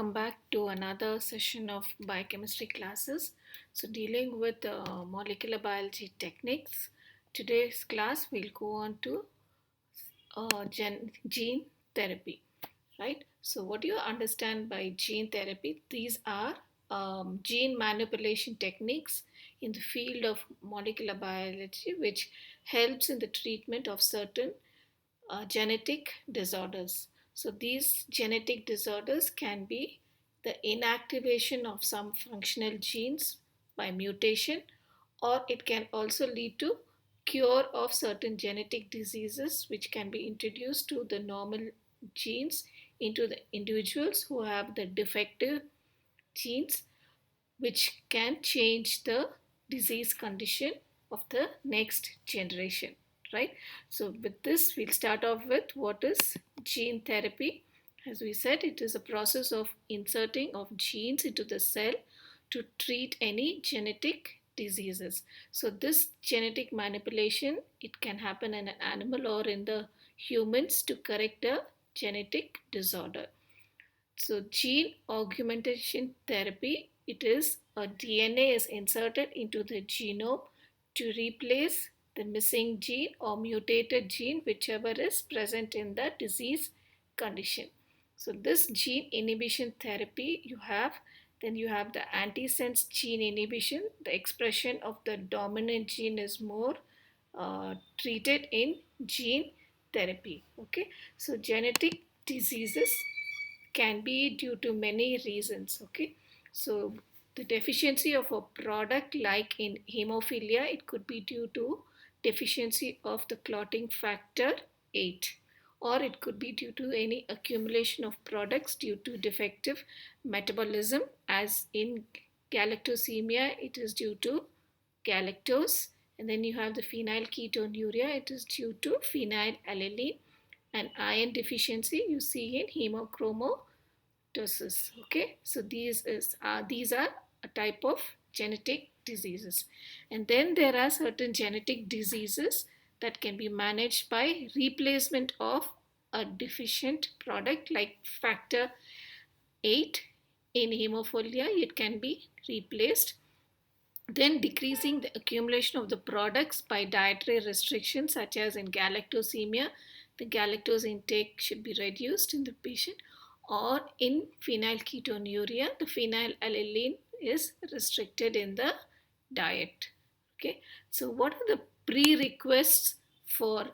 Welcome back to another session of biochemistry classes. So, dealing with molecular biology techniques. Today's class will go on to gene therapy, right? So, what do you understand by gene therapy? These are gene manipulation techniques in the field of molecular biology, which helps in the treatment of certain genetic disorders. So, these genetic disorders can be the inactivation of some functional genes by mutation, or it can also lead to cure of certain genetic diseases which can be introduced to the normal genes into the individuals who have the defective genes, which can change the disease condition of the next generation, right? So with this, we'll start off with what is gene therapy. As we said, it is a process of inserting of genes into the cell to treat any genetic diseases. So this genetic manipulation, it can happen in an animal or in the humans to correct a genetic disorder. So gene augmentation therapy, it is a DNA is inserted into the genome to replace the missing gene or mutated gene, whichever is present in the disease condition. So this gene inhibition therapy then you have the antisense gene inhibition. The expression of the dominant gene is more treated in gene therapy. Okay, so genetic diseases can be due to many reasons. Okay, so the deficiency of a product, like in hemophilia, it could be due to deficiency of the clotting factor 8, or it could be due to any accumulation of products due to defective metabolism, as in galactosemia it is due to galactose. And then you have the phenylketonuria, it is due to phenylalanine. And iron deficiency you see in hemochromatosis. Okay, so these are a type of genetic diseases. And then there are certain genetic diseases that can be managed by replacement of a deficient product, like factor 8 in hemophilia, it can be replaced. Then decreasing the accumulation of the products by dietary restrictions, such as in galactosemia, the galactose intake should be reduced in the patient, or in phenylketonuria, the phenylalanine is restricted in the diet. Okay, so what are the prerequisites for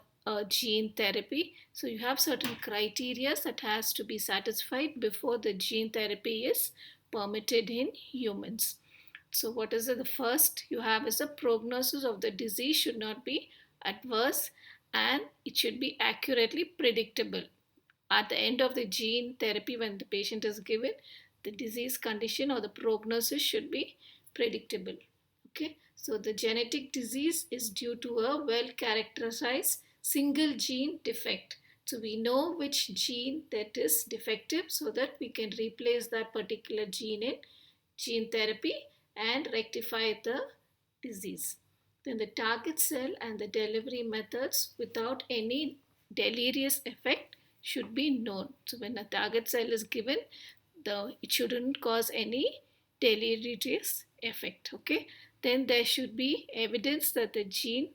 gene therapy? So you have certain criteria that has to be satisfied before the gene therapy is permitted in humans. So what is it? The first you have is a prognosis of the disease should not be adverse, and it should be accurately predictable. At the end of the gene therapy, when the patient is given, the disease condition or the prognosis should be predictable. Okay, so the genetic disease is due to a well characterized single gene defect. So we know which gene that is defective so that we can replace that particular gene in gene therapy and rectify the disease. Then the target cell and the delivery methods without any deleterious effect should be known. So when a target cell is given, it shouldn't cause any deleterious effect. Okay, then there should be evidence that the gene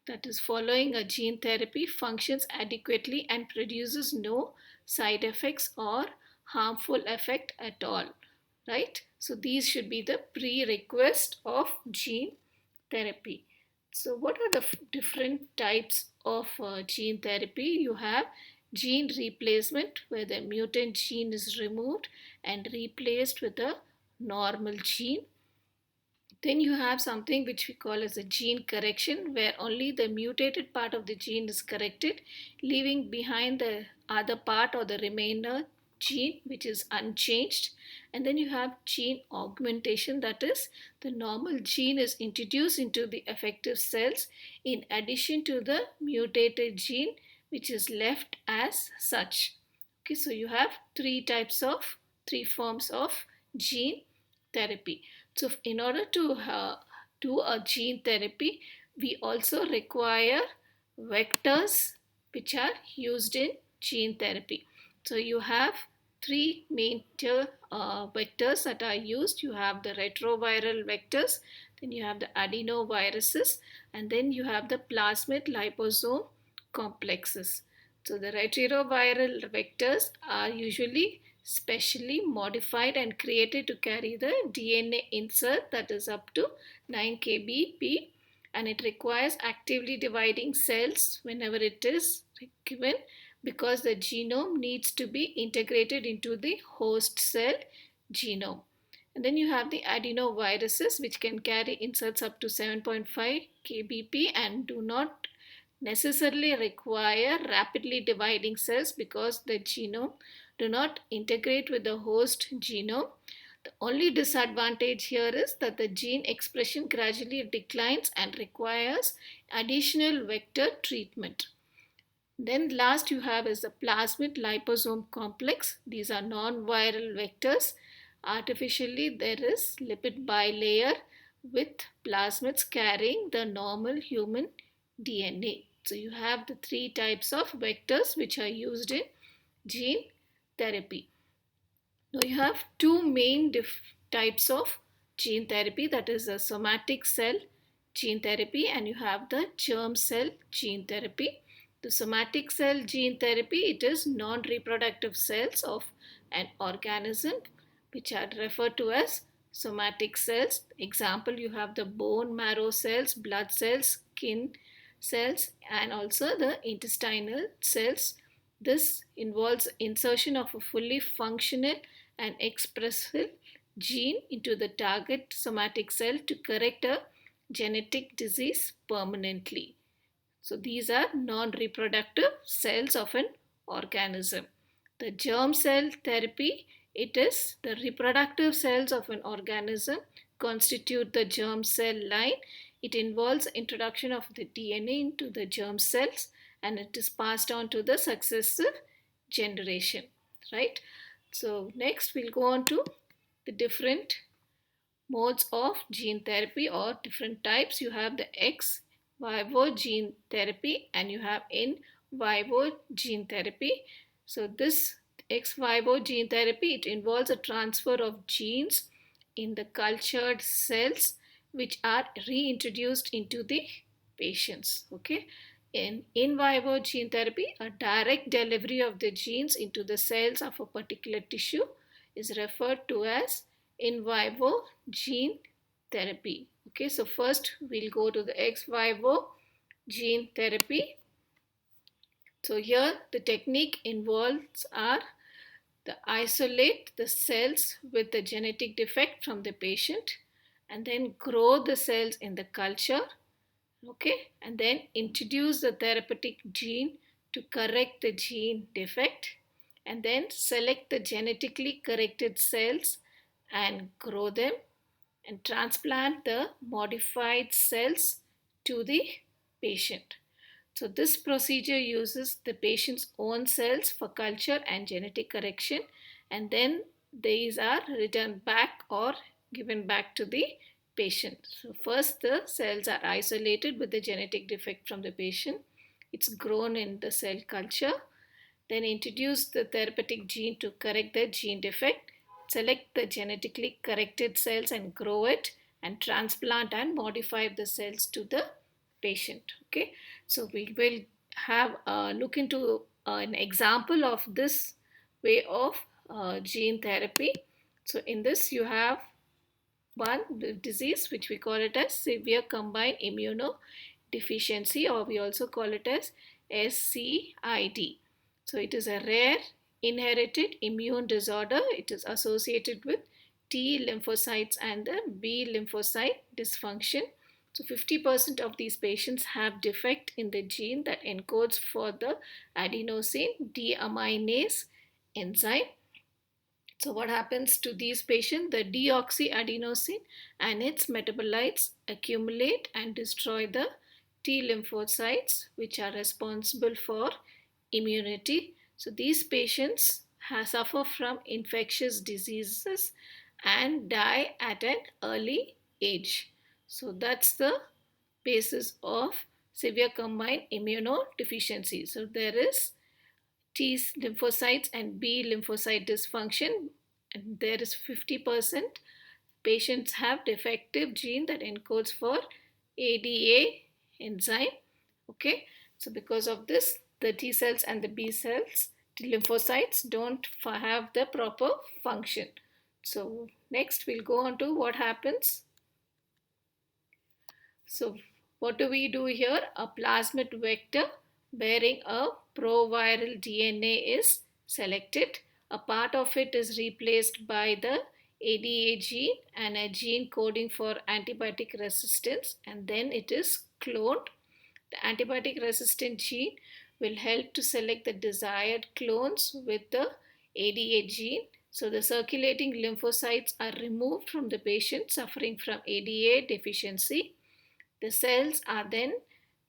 that is following a gene therapy functions adequately and produces no side effects or harmful effect at all, right? So these should be the prerequisite of gene therapy. So what are the different types of gene therapy? You have gene replacement, where the mutant gene is removed and replaced with a normal gene. Then you have something which we call as a gene correction, where only the mutated part of the gene is corrected, leaving behind the other part or the remainder gene which is unchanged. And then you have gene augmentation, that is, the normal gene is introduced into the affected cells in addition to the mutated gene which is left as such. Okay, so you have three forms of gene therapy. So in order to do a gene therapy, we also require vectors which are used in gene therapy. So you have three major vectors that are used. You have the retroviral vectors, then you have the adenoviruses, and then you have the plasmid liposome complexes. So the retroviral vectors are usually specially modified and created to carry the DNA insert that is up to 9 kbp, and it requires actively dividing cells whenever it is given, because the genome needs to be integrated into the host cell genome. And then you have the adenoviruses, which can carry inserts up to 7.5 kbp and do not necessarily require rapidly dividing cells because the genome do not integrate with the host genome. The only disadvantage here is that the gene expression gradually declines and requires additional vector treatment. Then last you have is the plasmid liposome complex. These are non-viral vectors. Artificially there is lipid bilayer with plasmids carrying the normal human DNA. So you have the three types of vectors which are used in gene therapy. Now you have two main types of gene therapy, that is the somatic cell gene therapy and you have the germ cell gene therapy. The somatic cell gene therapy, it is non-reproductive cells of an organism which are referred to as somatic cells. Example, you have the bone marrow cells, blood cells, skin cells, and also the intestinal cells. This involves insertion of a fully functional and expressive gene into the target somatic cell to correct a genetic disease permanently. So these are non-reproductive cells of an organism. The germ cell therapy, it is the reproductive cells of an organism constitute the germ cell line. It involves introduction of the DNA into the germ cells and it is passed on to the successive generation, right? So next we'll go on to the different modes of gene therapy or different types. You have the ex vivo gene therapy and you have in vivo gene therapy. So this ex vivo gene therapy, it involves a transfer of genes in the cultured cells which are reintroduced into the patients. Okay. In vivo gene therapy, a direct delivery of the genes into the cells of a particular tissue is referred to as in vivo gene therapy. Okay, so first we'll go to the ex vivo gene therapy. So here the technique involves are the isolate the cells with the genetic defect from the patient and then grow the cells in the culture, okay, and then introduce the therapeutic gene to correct the gene defect and then select the genetically corrected cells and grow them and transplant the modified cells to the patient. So this procedure uses the patient's own cells for culture and genetic correction and then these are returned back or given back to the patient. So first the cells are isolated with the genetic defect from the patient. It's grown in the cell culture. Then introduce the therapeutic gene to correct the gene defect. Select the genetically corrected cells and grow it and transplant and modify the cells to the patient. Okay, so we will have a look into an example of this way of gene therapy. So in this you have one disease which we call it as severe combined immunodeficiency, or we also call it as SCID. So it is a rare inherited immune disorder. It is associated with T lymphocytes and the B lymphocyte dysfunction. So 50% of these patients have defect in the gene that encodes for the adenosine deaminase enzyme. So what happens to these patients? The deoxyadenosine and its metabolites accumulate and destroy the T lymphocytes which are responsible for immunity. So these patients suffer from infectious diseases and die at an early age. So that's the basis of severe combined immunodeficiency. So there is T lymphocytes and B lymphocyte dysfunction, and there is 50% patients have defective gene that encodes for ADA enzyme. Okay, so because of this, the T cells and the B cells, the lymphocytes don't have the proper function. So next we'll go on to what happens. So what do we do here? A plasmid vector bearing a proviral DNA is selected. A part of it is replaced by the ADA gene and a gene coding for antibiotic resistance, and then it is cloned. The antibiotic resistant gene will help to select the desired clones with the ADA gene. So the circulating lymphocytes are removed from the patient suffering from ADA deficiency. The cells are then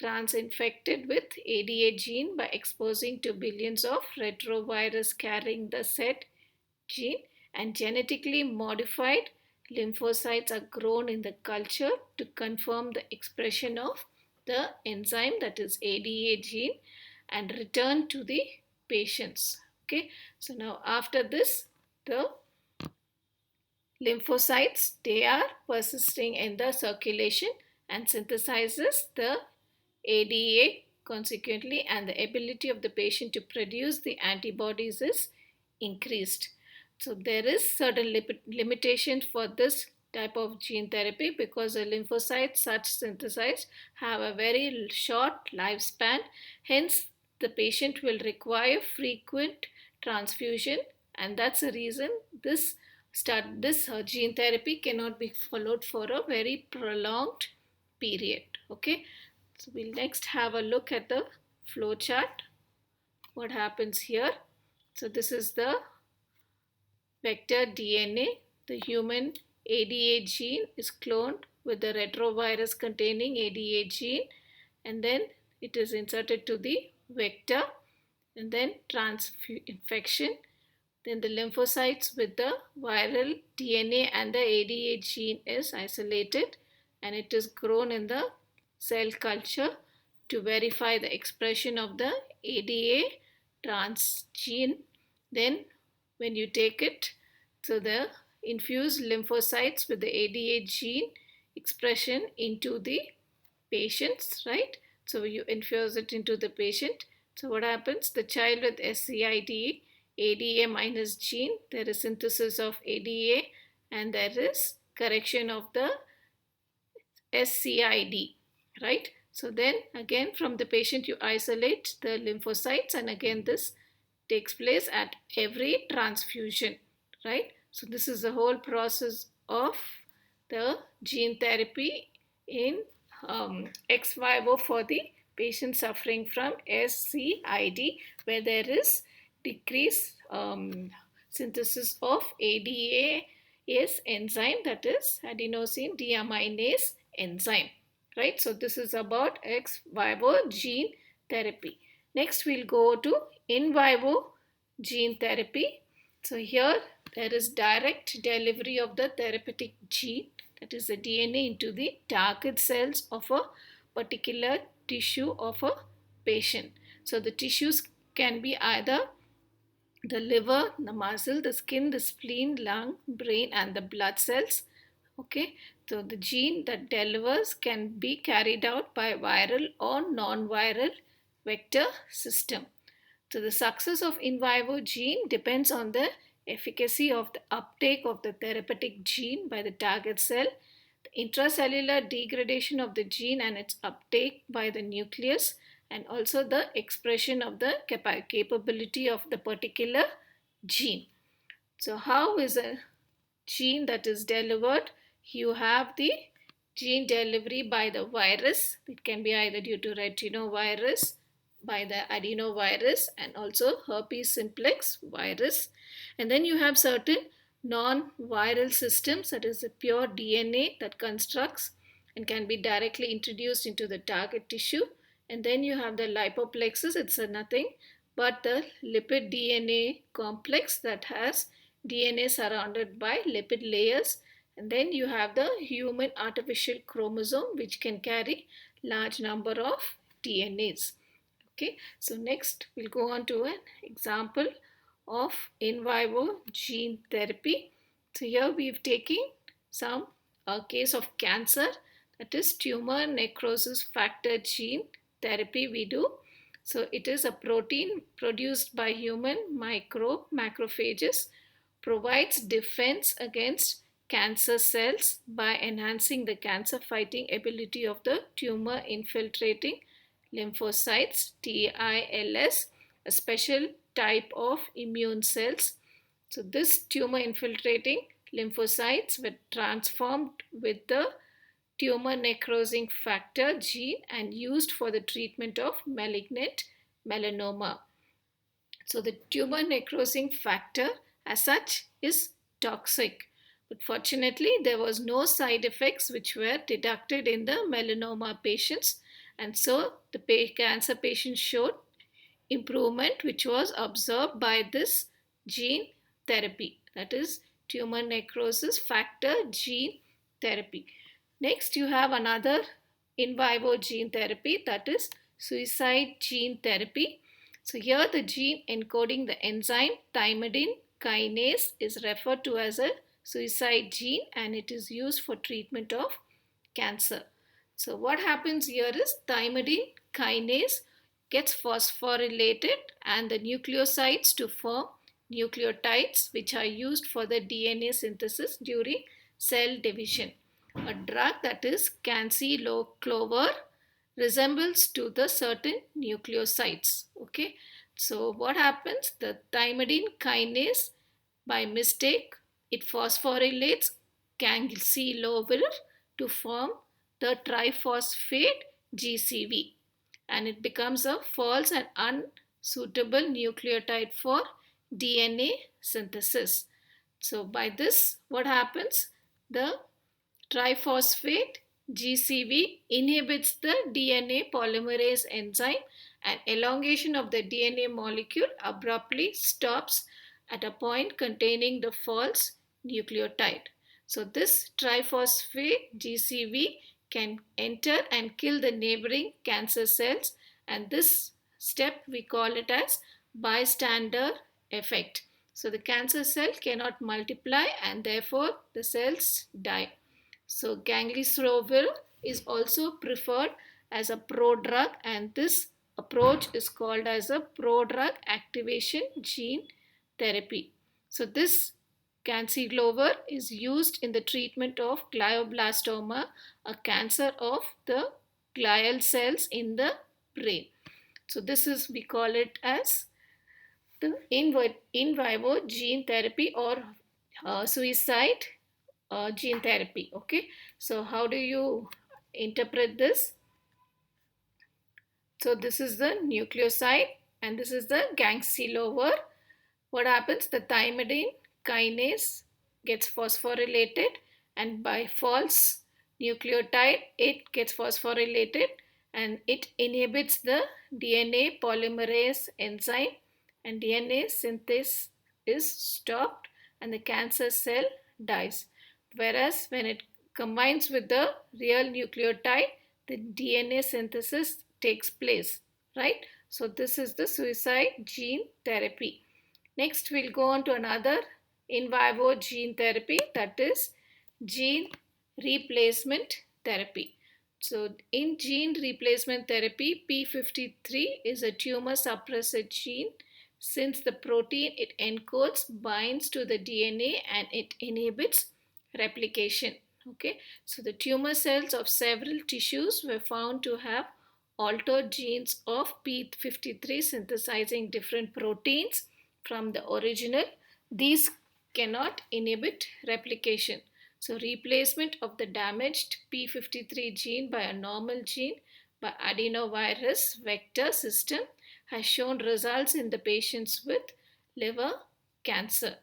transinfected with ADA gene by exposing to billions of retrovirus carrying the said gene, and genetically modified lymphocytes are grown in the culture to confirm the expression of the enzyme, that is ADA gene, and return to the patients. Okay, so now after this, the lymphocytes, they are persisting in the circulation and synthesizes the ADA consequently, and the ability of the patient to produce the antibodies is increased. So there is certain limitation for this type of gene therapy because the lymphocytes such synthesized have a very short lifespan. Hence, the patient will require frequent transfusion, and that's the reason this gene therapy cannot be followed for a very prolonged period. Okay, so we'll next have a look at the flow chart. What happens here? So this is the vector DNA. The human ADA gene is cloned with the retrovirus containing ADA gene, and then it is inserted to the vector, and then infection. Then the lymphocytes with the viral DNA and the ADA gene is isolated, and it is grown in the cell culture to verify the expression of the ADA transgene. Then when you take it, so the infused lymphocytes with the ADA gene expression into the patients, right? So you infuse it into the patient. So what happens? The child with SCID, ADA minus gene, there is synthesis of ADA and there is correction of the SCID, right? So then again from the patient you isolate the lymphocytes, and again this takes place at every transfusion, right? So this is the whole process of the gene therapy in ex vivo for the patient suffering from SCID, where there is decreased synthesis of ADA enzyme, that is adenosine deaminase enzyme, right? So this is about ex vivo gene therapy. Next we'll go to in vivo gene therapy. So here there is direct delivery of the therapeutic gene, that is the DNA, into the target cells of a particular tissue of a patient. So the tissues can be either the liver, the muscle, the skin, the spleen, lung, brain, and the blood cells. Okay, so the gene that delivers can be carried out by viral or non-viral vector system. So the success of in vivo gene depends on the efficacy of the uptake of the therapeutic gene by the target cell, the intracellular degradation of the gene and its uptake by the nucleus, and also the expression of the capability of the particular gene. So how is a gene that is delivered? You have the gene delivery by the virus. It can be either due to retinovirus, by the adenovirus, and also herpes simplex virus. And then you have certain non-viral systems, that is the pure DNA that constructs and can be directly introduced into the target tissue. And then you have the lipoplexes. It's nothing but the lipid DNA complex that has DNA surrounded by lipid layers. And then you have the human artificial chromosome, which can carry large number of DNAs. Okay, so next we'll go on to an example of in vivo gene therapy. So here we've taken some case of cancer, that is tumor necrosis factor gene therapy we do. So it is a protein produced by human macrophages, provides defense against cancer cells by enhancing the cancer fighting ability of the tumor infiltrating lymphocytes, TILS, a special type of immune cells. So this tumor infiltrating lymphocytes were transformed with the tumor necrosing factor gene and used for the treatment of malignant melanoma. So the tumor necrosing factor as such is toxic. But fortunately, there was no side effects which were detected in the melanoma patients. And so the cancer patients showed improvement which was observed by this gene therapy. That is tumor necrosis factor gene therapy. Next, you have another in vivo gene therapy, that is suicide gene therapy. So here the gene encoding the enzyme thymidine kinase is referred to as a suicide gene, and it is used for treatment of cancer. So what happens here is thymidine kinase gets phosphorylated and the nucleosides to form nucleotides which are used for the DNA synthesis during cell division. A drug that is cancyloclover resembles to the certain nucleosides. Okay, so what happens? The thymidine kinase, by mistake, it phosphorylates cancyloclover to form the triphosphate GCV, and it becomes a false and unsuitable nucleotide for DNA synthesis. So by this, what happens? The triphosphate GCV inhibits the DNA polymerase enzyme, and elongation of the DNA molecule abruptly stops at a point containing the false nucleotide. So this triphosphate GCV can enter and kill the neighboring cancer cells, and this step we call it as bystander effect. So the cancer cell cannot multiply and therefore the cells die. So gangliosrovil is also preferred as a prodrug, and this approach is called as a prodrug activation gene therapy. So this cancyloclover is used in the treatment of glioblastoma, a cancer of the glial cells in the brain. So this is, we call it as the in vivo gene therapy or suicide gene therapy. Okay, so how do you interpret this? So this is the nucleoside and this is the ganglioside. What happens? The thymidine kinase gets phosphorylated, and by false nucleotide it gets phosphorylated and it inhibits the DNA polymerase enzyme, and DNA synthesis is stopped and the cancer cell dies. Whereas when it combines with the real nucleotide, the DNA synthesis takes place, right? So this is the suicide gene therapy. Next, we'll go on to another in vivo gene therapy, that is gene replacement therapy. So in gene replacement therapy, P53 is a tumor suppressor gene. Since the protein it encodes binds to the DNA and it inhibits replication. Okay, so the tumor cells of several tissues were found to have altered genes of P53 synthesizing different proteins from the original. These cannot inhibit replication. So replacement of the damaged P53 gene by a normal gene by adenovirus vector system has shown results in the patients with liver cancer.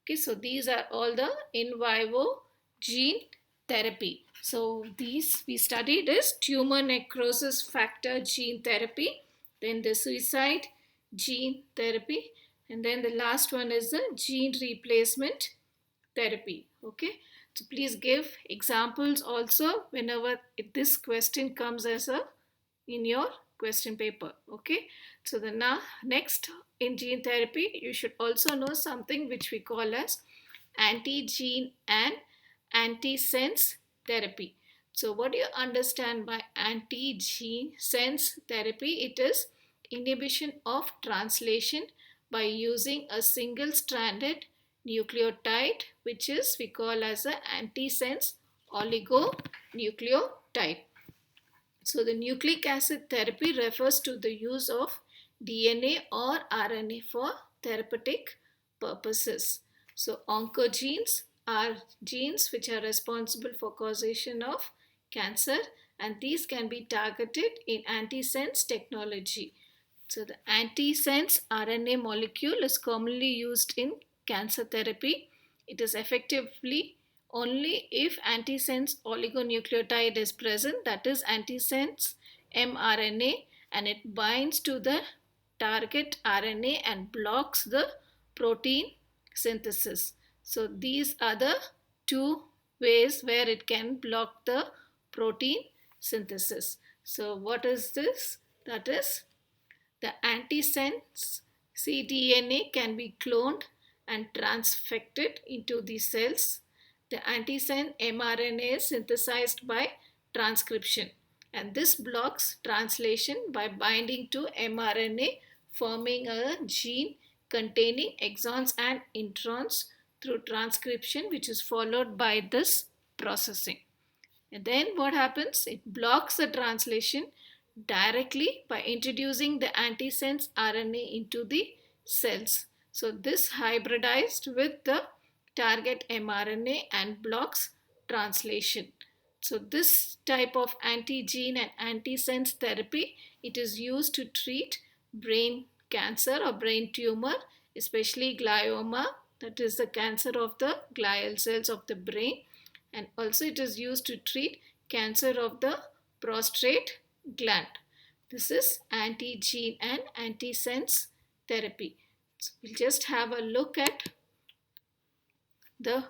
Okay, so these are all the in vivo gene therapy. So these we studied is tumor necrosis factor gene therapy, then the suicide gene therapy, and then the last one is the gene replacement therapy. Okay, so please give examples also whenever this question comes as a in your question paper. Okay, so the next in gene therapy, you should also know something which we call as antigene and antisense therapy. So what do you understand by antigene sense therapy? It is inhibition of translation by using a single stranded nucleotide, which is we call as a antisense oligonucleotide. So the nucleic acid therapy refers to the use of DNA or RNA for therapeutic purposes. So oncogenes are genes which are responsible for causation of cancer, and these can be targeted in antisense technology. So the antisense RNA molecule is commonly used in cancer therapy. It is effectively only if antisense oligonucleotide is present, that is antisense mRNA, and it binds to the target RNA and blocks the protein synthesis. So these are the two ways where it can block the protein synthesis. So what is this? That is, the antisense cDNA can be cloned and transfected into the cells. The antisense mRNA is synthesized by transcription, and this blocks translation by binding to mRNA, forming a gene containing exons and introns through transcription, which is followed by this processing. And then what happens? It blocks the translation directly by introducing the antisense RNA into the cells. So this hybridized with the target mRNA and blocks translation. So this type of antigene and antisense therapy, it is used to treat brain cancer or brain tumor, especially glioma, that is the cancer of the glial cells of the brain, and also it is used to treat cancer of the prostate gland. This is antigene and antisense therapy. So we'll just have a look at the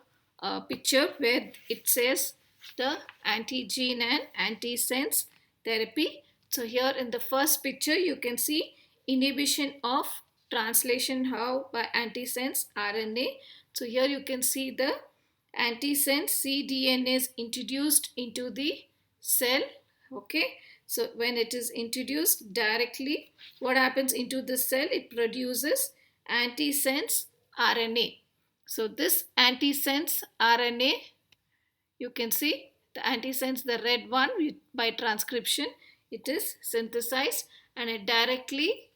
picture where it says the antigene and antisense therapy. So here in the first picture you can see inhibition of translation how by antisense RNA. So here you can see the antisense cDNA is introduced into the cell. Okay, so when it is introduced directly, what happens into the cell? It produces antisense RNA. So this antisense RNA, you can see the antisense, the red one, by transcription, it is synthesized and it directly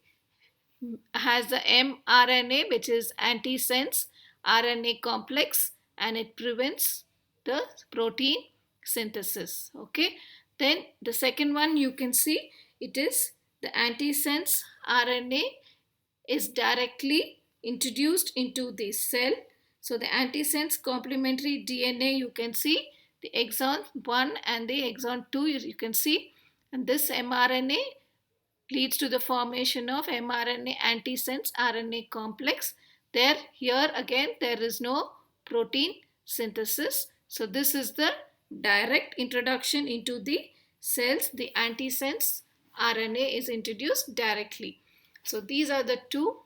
has the mRNA, which is antisense RNA complex, and it prevents the protein synthesis. Okay, then the second one you can see, it is the antisense RNA is directly introduced into the cell. So the antisense complementary DNA, you can see the exon 1 and the exon 2, you can see, and this mRNA leads to the formation of mRNA antisense RNA complex. Here again there is no protein synthesis. So this is the direct introduction into the cells. The antisense RNA is introduced directly. So these are the two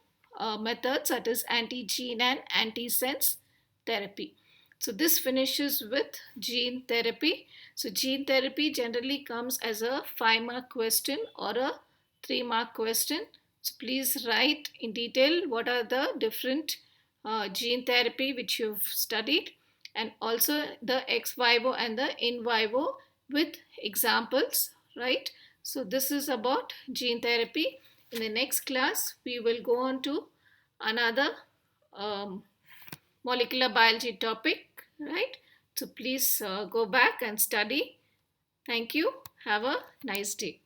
methods, that is antigene and antisense therapy. So this finishes with gene therapy. So gene therapy generally comes as a 5-mark question or a 3-mark question. So please write in detail what are the different gene therapy which you've studied, and also the ex vivo and the in vivo with examples, right? So this is about gene therapy. In the next class, we will go on to another molecular biology topic, right? So please go back and study. Thank you. Have a nice day.